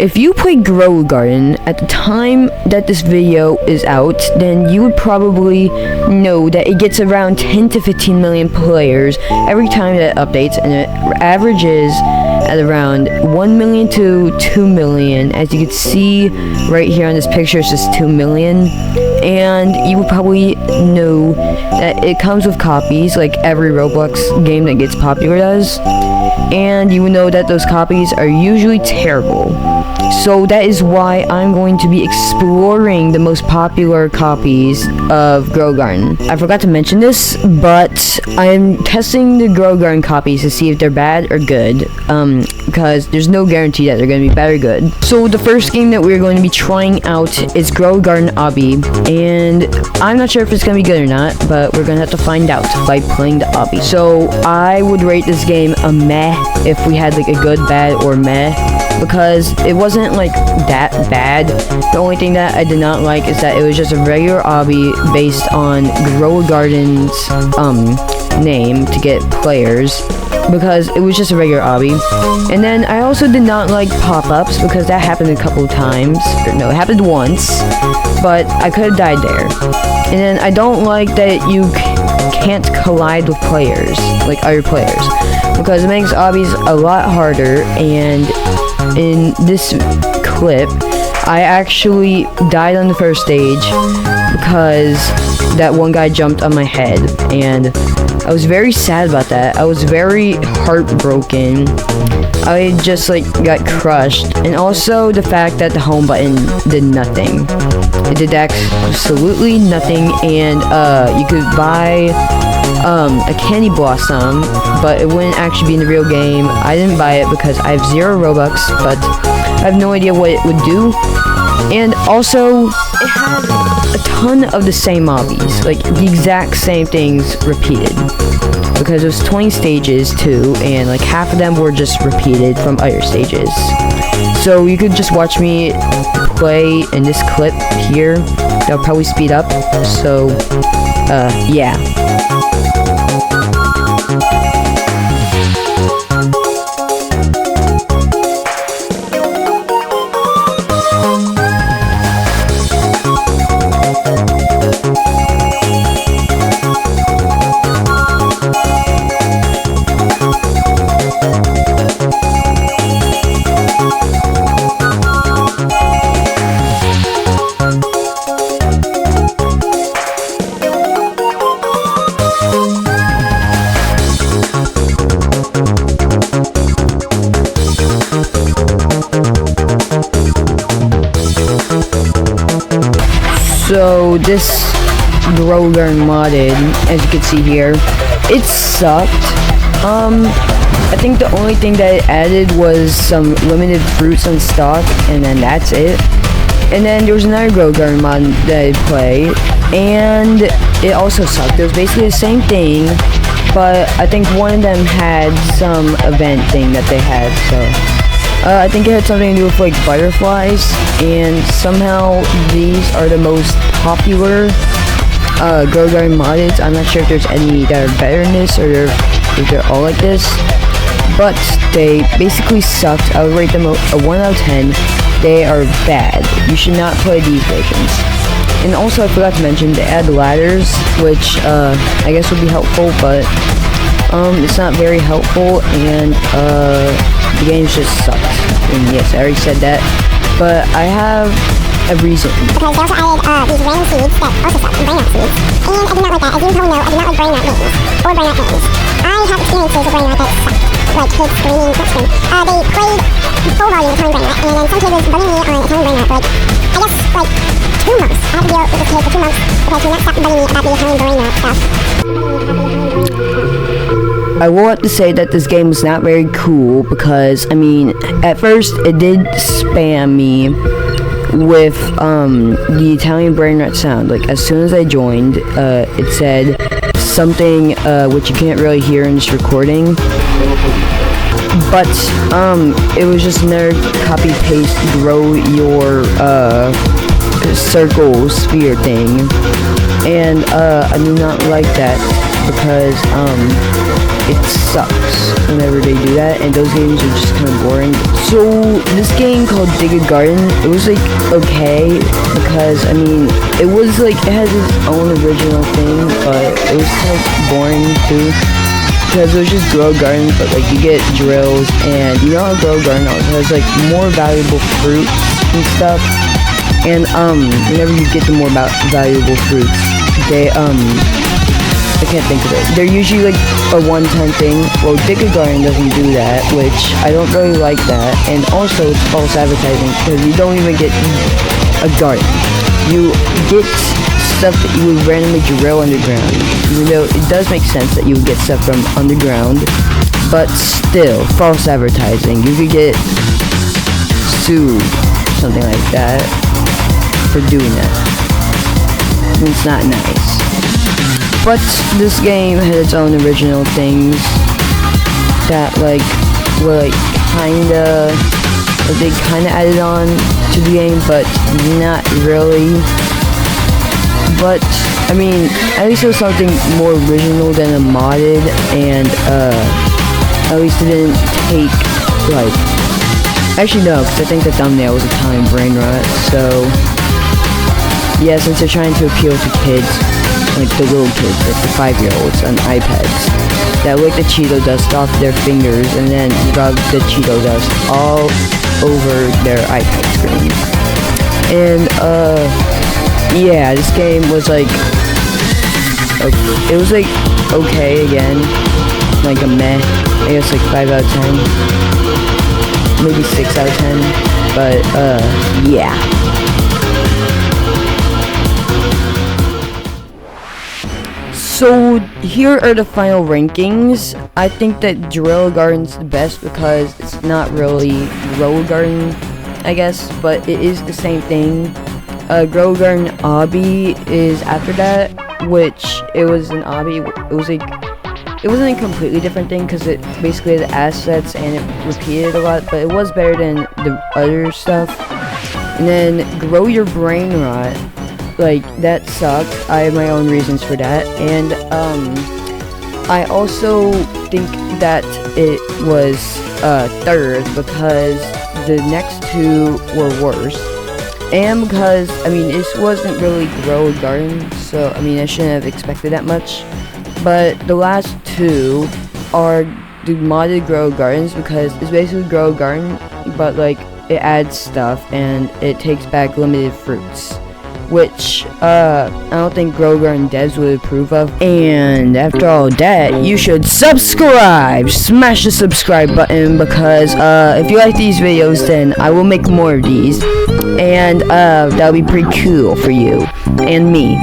If you play Grow Garden at the time that this video is out, then you would probably know that it gets around 10 to 15 million players every time that it updates, and it averages at around 1 million to 2 million. As you can see right here on this picture, it's just 2 million. And you would probably know that it comes with copies, like every Roblox game that gets popular does. And you would know that those copies are usually terrible. So that is why I'm going to be exploring the most popular copies of Grow Garden. I forgot to mention this, but I'm testing the Grow Garden copies to see if they're bad or good, because there's no guarantee that they're going to be bad or good. So the first game that we're going to be trying out is Grow Garden Obby, and I'm not sure if it's going to be good or not, but we're going to have to find out by playing the obby. So I would rate this game a meh if we had like a good, bad, or meh, because it wasn't like that bad. The only thing that I did not like is that it was just a regular obby based on Grow Garden's name to get players, because it was just a regular obby. And then I also did not like pop-ups, because that happened a couple of times. No, it happened once, but I could have died there. And then I don't like that you can't collide with players, like other players, because it makes obbies a lot harder. And in this clip, I actually died on the first stage because that one guy jumped on my head, and I was very sad about that. I was very heartbroken. I just like got crushed. And also the fact that the home button did nothing. It did absolutely nothing. And you could buy a candy blossom, but it wouldn't actually be in the real game. I didn't buy it because I have 0 Robux, but I have no idea what it would do. And also, it had a ton of the same obbies, like the exact same things repeated, because it was 20 stages too, and like half of them were just repeated from other stages. So you could just watch me play in this clip here. That'll probably speed up. So yeah. So this Grow Garden modded, as you can see here, it sucked. I think the only thing that it added was some limited fruits on stock, and then that's it. And then there was another Grow Garden mod that I played, and it also sucked. It was basically the same thing, but I think one of them had some event thing that they had, so I think it had something to do with like butterflies, and somehow these are the most popular Grow Garden modded. I'm not sure if there's any that are better than this, or if they're all like this, but they basically sucked. I would rate them a 1 out of 10. They are bad. You should not play these versions. And also, I forgot to mention, they add ladders, which I guess would be helpful, but it's not very helpful, and the games just sucked. And yes, I already said that, but I have a reason. Because they also added these random seeds that also suck, and brainrot seeds. And I do not like that. As you probably know, I do not like brainrot games, or brainrot games. I have experiences with brainrot that sucked, like kids screaming, touchscreen. They played full volume Italian brainrot, and then some kid was bugging me on Italian brainrot for like, I guess, like 2 months. I had to deal with this kid for 2 months because he would not stop bugging me about the Italian brainrot stuff. I will have to say that this game was not very cool, because, I mean, at first it did spam me with the Italian brainrot sound. Like, as soon as I joined, it said something which you can't really hear in this recording, but it was just another copy paste grow your circle sphere thing, and I do not like that. because it sucks whenever they do that, and those games are just kind of boring. So this game called Dig a Garden, it was like okay, because I mean it was like it has its own original thing, but it was kind of boring too, because it was just grow a garden, but like you get drills, and you know how grow a garden also has like more valuable fruits and stuff. And whenever you get the more valuable fruits, they I can't think of it. They're usually like a one-time thing. Well, Dig a Garden doesn't do that, which I don't really like that. And also, it's false advertising because you don't even get a garden. You get stuff that you would randomly drill underground. Even though it does make sense that you would get stuff from underground, but still, false advertising. You could get sued, something like that, for doing that. It's not nice. But this game had its own original things that like were like they kinda added on to the game, but not really. But I mean, at least it was something more original than a modded, and at least it didn't take like. Actually no, because I think the thumbnail was a time brainrot. So yeah, since they're trying to appeal to kids, like the little kids, like the 5-year-olds on iPads, that lick the Cheeto dust off their fingers and then rub the Cheeto dust all over their iPad screen. And yeah, this game was like, it was like okay again, like a meh. I guess like 5 out of 10, maybe 6 out of 10. But yeah. So here are the final rankings. I think that Drill a Garden's the best because it's not really Grow a Garden, I guess, but it is the same thing. Grow a Garden Obby is after that, which it was an Obby. It was like it wasn't a completely different thing because it basically had assets and it repeated a lot, but it was better than the other stuff. And then Grow Your Brainrot. Like, that sucked. I have my own reasons for that. And, I also think that it was, third because the next two were worse. And because, I mean, this wasn't really Grow a Garden, so, I mean, I shouldn't have expected that much. But the last two are the modded Grow Gardens because it's basically Grow a Garden, but, like, it adds stuff and it takes back limited fruits, which I don't think Grow a Garden devs would approve of. And after all that, you should subscribe! Smash the subscribe button because if you like these videos, then I will make more of these, and that'll be pretty cool for you and me.